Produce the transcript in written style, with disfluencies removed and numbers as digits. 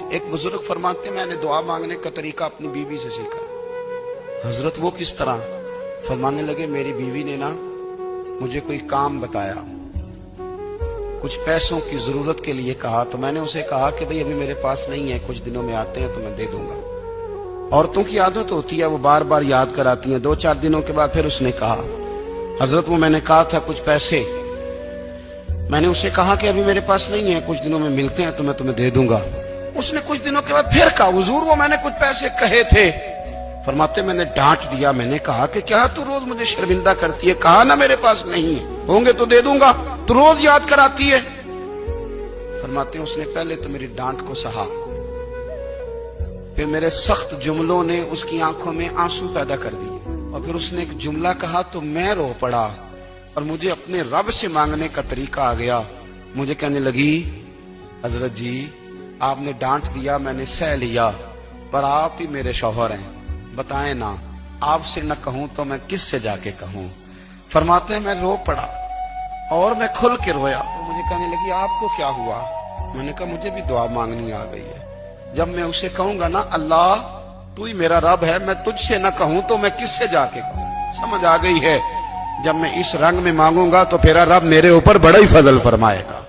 एक बुजुर्ग फरमाते, मैंने दुआ मांगने का तरीका अपनी बीवी से सीखा। हजरत वो किस तरह? फरमाने लगे, मेरी बीवी ने ना मुझे कोई काम बताया, कुछ पैसों की जरूरत के लिए कहा, तो मैंने उसे कहा कि भाई अभी मेरे पास नहीं है, कुछ दिनों में आते हैं तो मैं दे दूंगा। औरतों की आदत होती है, वो बार बार याद कराती हैं। 2-4 दिनों के बाद फिर उसने कहा, हजरत वो मैंने कहा था कुछ पैसे, मैंने उसे कहा कि अभी मेरे पास नहीं है, कुछ दिनों में मिलते हैं तो मैं तुम्हें दे दूंगा। उसने कुछ दिनों के बाद फिर कहा, हुजूर वो मैंने कुछ पैसे कहे थे। फरमाते, मैंने डांट दिया, मैंने कहा कि क्या तू रोज मुझे शर्मिंदा करती है, कहा ना मेरे पास नहीं है, होंगे तो दे दूंगा, तू रोज याद कराती है। फरमाते, उसने पहले तो मेरी डांट को सहा, फिर मेरे सख्त जुमलों ने उसकी आंखों में आंसू पैदा कर दिए, और फिर उसने एक जुमला कहा तो मैं रो पड़ा, और मुझे अपने रब से मांगने का तरीका आ गया। मुझे कहने लगी, हजरत जी आपने डांट दिया, मैंने सह लिया, पर आप ही मेरे शौहर हैं, बताएं ना, आपसे न कहूं तो मैं किस से जाके कहूं। फरमाते हैं, मैं रो पड़ा और मैं खुल के रोया। तो मुझे कहने लगी, आपको क्या हुआ? मैंने कहा, मुझे भी दुआ मांगनी आ गई है। जब मैं उसे कहूंगा ना, अल्लाह तू ही मेरा रब है, मैं तुझसे न कहूं तो मैं किससे जाके कहूं। समझ आ गई है, जब मैं इस रंग में मांगूंगा तो फिर रब मेरे ऊपर बड़ा ही फजल फरमाएगा।